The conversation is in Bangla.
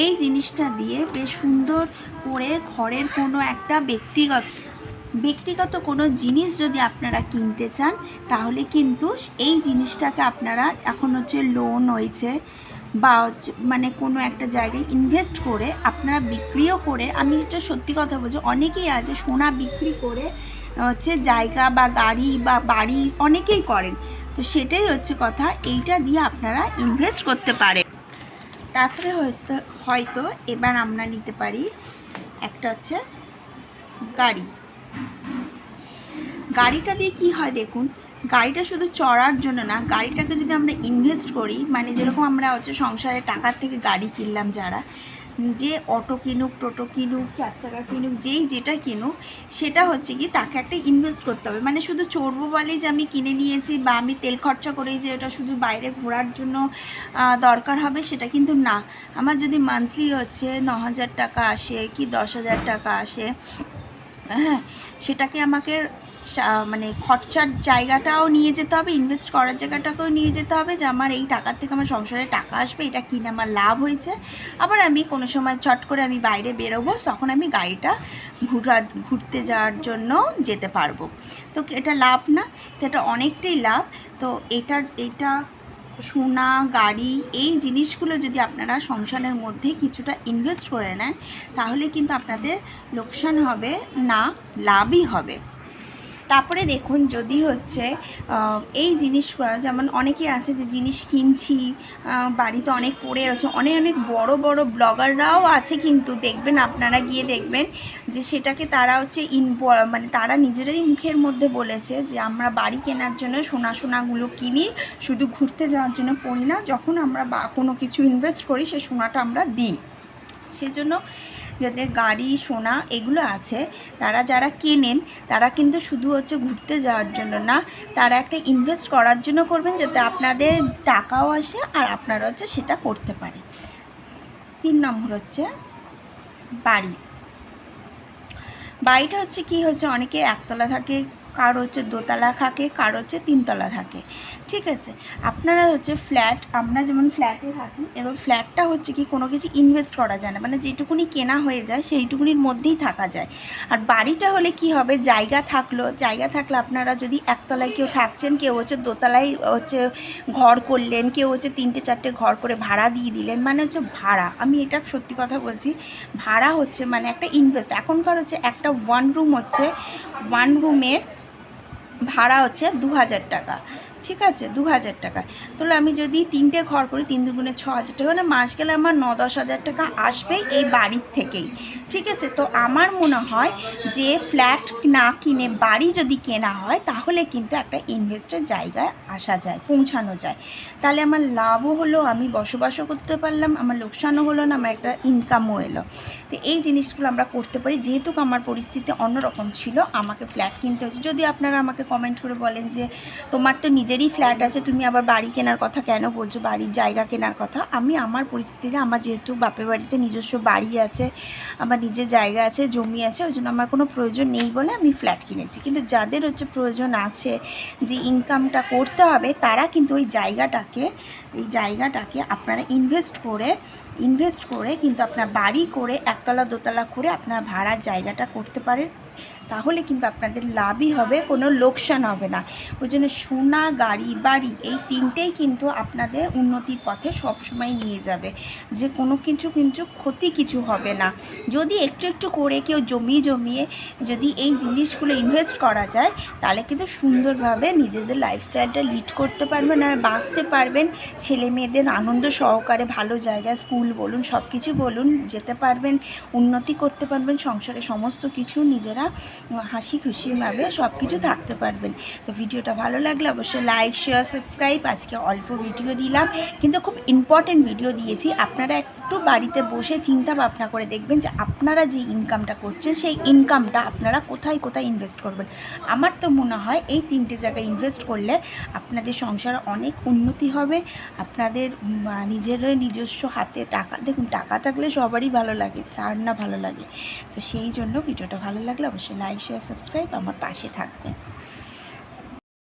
এই জিনিসটা দিয়ে বেশ সুন্দর করে ঘরের কোনো একটা ব্যক্তিগত কোনো জিনিস যদি আপনারা কিনতে চান, তাহলে কিন্তু এই জিনিসটাকে আপনারা এখন হচ্ছে লোন হয়েছে বা মানে কোনো একটা জায়গায় ইনভেস্ট করে আপনারা বিক্রিও করে, আমি এটা সত্যি কথা বলছি, অনেকেই আছে সোনা বিক্রি করে হচ্ছে জায়গা বা গাড়ি বা বাড়ি অনেকেই করেন। তো সেটাই হচ্ছে কথা, এইটা দিয়ে আপনারা ইনভেস্ট করতে পারেন। তারপরে হয়তো এবার আমরা নিতে পারি একটা হচ্ছে গাড়িটা দিয়ে কি হয় দেখুন, গাড়িটা শুধু চড়ার জন্য না, গাড়িটাকে যদি আমরা ইনভেস্ট করি, মানে যেরকম আমরা হচ্ছে সংসারে টাকার থেকে গাড়ি কিনলাম, যারা যে অটো কিনুক, টোটো কিনুক, 4 চাকা কিনুক, যেই যেটা কিনুক, সেটা হচ্ছে কি তাকে একটা ইনভেস্ট করতে হবে। মানে শুধু চড়বো বলেই যে আমি কিনে নিয়েছি বা আমি তেল খরচা করেই যে ওটা শুধু বাইরে ঘোরার জন্য দরকার হবে, সেটা কিন্তু না। আমার যদি মান্থলি হচ্ছে 9,000 টাকা আসে কি 10,000 টাকা আসে, হ্যাঁ, সেটাকে আমাকে মানে খরচার জায়গাটাও নিয়ে যেতে হবে, ইনভেস্ট করার জায়গাটাকেও নিয়ে যেতে হবে, যে আমার এই টাকার থেকে আমার সংসারে টাকা আসবে, এটা কিনে আমার লাভ হয়েছে। আবার আমি কোনো সময় চট করে আমি বাইরে বেরোবো, তখন আমি গাড়িটা ঘুরতে যাওয়ার জন্য যেতে পারবো। তো এটা লাভ না? তো এটা অনেকটাই লাভ। তো এটা সোনা, গাড়ি, এই জিনিসগুলো যদি আপনারা সংসারের মধ্যে কিছুটা ইনভেস্ট করে নেন, তাহলে কিন্তু আপনাদের লোকসান হবে না, লাভই হবে। তারপরে দেখুন, যদি হচ্ছে এই জিনিসগুলো, যেমন অনেকে আছে যে জিনিস কিনছি বাড়িতে অনেক পড়ে রয়েছে, অনেক বড় বড় ব্লগাররাও আছে, কিন্তু দেখবেন আপনারা গিয়ে দেখবেন যে সেটাকে তারা হচ্ছে মানে তারা নিজেরাই মুখের মধ্যে বলেছে যে আমরা বাড়ি কেনার জন্য সোনাগুলো কিনি, শুধু ঘুরতে যাওয়ার জন্য পড়ি না, যখন আমরা কোনো কিছু ইনভেস্ট করি সেই সোনাটা আমরা দিই। সেই জন্য যাদের গাড়ি, সোনা এগুলো আছে, তারা যারা কেনেন, তারা কিন্তু শুধু হচ্ছে ঘুরতে যাওয়ার জন্য না, তারা একটা ইনভেস্ট করার জন্য করবেন, যাতে আপনাদের টাকাও আসে আর আপনারা হচ্ছে সেটা করতে পারেন। 3 নম্বর হচ্ছে বাড়িটা হচ্ছে কি হচ্ছে, অনেকে একতলা থাকে, কারো হচ্ছে দোতলা থাকে, কারো হচ্ছে 3 তলা থাকে, ঠিক আছে। আপনারা হচ্ছে ফ্ল্যাট, আমরা যেমন ফ্ল্যাটে থাকি, এবার ফ্ল্যাটটা হচ্ছে কি কোনো কিছু ইনভেস্ট করা যায় না, মানে যেটুকুনি কেনা হয়ে যায় সেইটুকুনির মধ্যেই থাকা যায়। আর বাড়িটা হলে কি হবে, জায়গা থাকলে আপনারা যদি একতলায় কেউ থাকছেন, কেউ হচ্ছে দোতলায় হচ্ছে ঘর করলেন, কেউ হচ্ছে 3টে 4টে ঘর করে ভাড়া দিয়ে দিলেন, মানে হচ্ছে ভাড়া, আমি এটা সত্যি কথা বলছি, ভাড়া হচ্ছে মানে একটা ইনভেস্ট। এখনকার হচ্ছে একটা 1 রুম হচ্ছে, 1 রুমের ভাড়া হচ্ছে 2,000 টাকা, ঠিক আছে, 2,000 টাকা। তাহলে আমি যদি 3টে ঘর করি, 3 দুগুণে 6,000 টাকা, মানে মাস গেলে আমার 9-10 হাজার টাকা আসবেই এই বাড়ির থেকেই, ঠিক আছে। তো আমার মনে হয় যে ফ্ল্যাট না কিনে বাড়ি যদি কেনা হয়, তাহলে কিন্তু একটা ইনভেস্টের জায়গায় আসা যায়, পৌঁছানো যায়। তাহলে আমার লাভও হলো, আমি বসবাসও করতে পারলাম, আমার লোকসানও হলো না, আমার একটা ইনকামও এলো। তো এই জিনিসগুলো আমরা করতে পারি। যেহেতু আমার পরিস্থিতি অন্যরকম ছিল, আমাকে ফ্ল্যাট কিনতে হচ্ছে। যদি আপনারা আমাকে কমেন্ট করে বলেন যে তোমার তো নিজেরই ফ্ল্যাট আছে, তুমি আবার বাড়ি কেনার কথা কেন বলছো, বাড়ির জায়গা কেনার কথা, আমি আমার পরিস্থিতিতে, আমার যেহেতু বাপের বাড়িতে নিজস্ব বাড়ি আছে, আমার নিজের জায়গা আছে, জমি আছে, ওই জন্য আমার কোনো প্রয়োজন নেই বলে আমি ফ্ল্যাট কিনেছি। কিন্তু যাদের হচ্ছে প্রয়োজন আছে, যে ইনকামটা করতে হবে, তারা কিন্তু ওই জায়গাটাকে আপনারা ইনভেস্ট করে কিন্তু আপনার বাড়ি করে, একতলা দোতলা করে আপনার ভাড়ার জায়গাটা করতে পারেন। তাহলে কিন্তু আপনাদের লাভই হবে, কোনো লোকসান হবে না। ওই জন্য সোনা, গাড়ি, বাড়ি, এই 3টেই কিন্তু আপনাদের উন্নতির পথে সবসময় নিয়ে যাবে, যে কোনো কিন্তু ক্ষতি কিছু হবে না। যদি একটু করে কেউ জমিয়ে যদি এই জিনিসগুলো ইনভেস্ট করা যায়, তাহলে কিন্তু সুন্দরভাবে নিজেদের লাইফস্টাইলটা লিড করতে পারবেন আর বাঁচতে পারবেন। ছেলে মেয়েদের আনন্দ সহকারে ভালো জায়গায়, স্কুল বলুন, সব কিছু বলুন, যেতে পারবেন, উন্নতি করতে পারবেন, সংসারে সমস্ত কিছু নিজেরা হাসি খুশিভাবে সব কিছু থাকতে পারবেন। তো ভিডিওটা ভালো লাগলে অবশ্যই লাইক, শেয়ার, সাবস্ক্রাইব। আজকে অল্প ভিডিও দিলাম, কিন্তু খুব ইম্পর্টেন্ট ভিডিও দিয়েছি। আপনারা একটু বাড়িতে বসে চিন্তা ভাবনা করে দেখবেন যে আপনারা যে ইনকামটা করছেন, সেই ইনকামটা আপনারা কোথায় ইনভেস্ট করবেন। আমার তো মনে হয় এই 3টে জায়গায় ইনভেস্ট করলে আপনাদের সংসারে অনেক উন্নতি হবে। আপনাদের নিজস্ব হাতে টাকা, দেখুন টাকা থাকলে সবারই ভালো লাগে, কার না ভালো লাগে। তো সেই জন্য ভিডিওটা ভালো লাগলে অবশ্যই লাইক, শেয়ার, সাবস্ক্রাইব, আমার পাশে থাকবেন।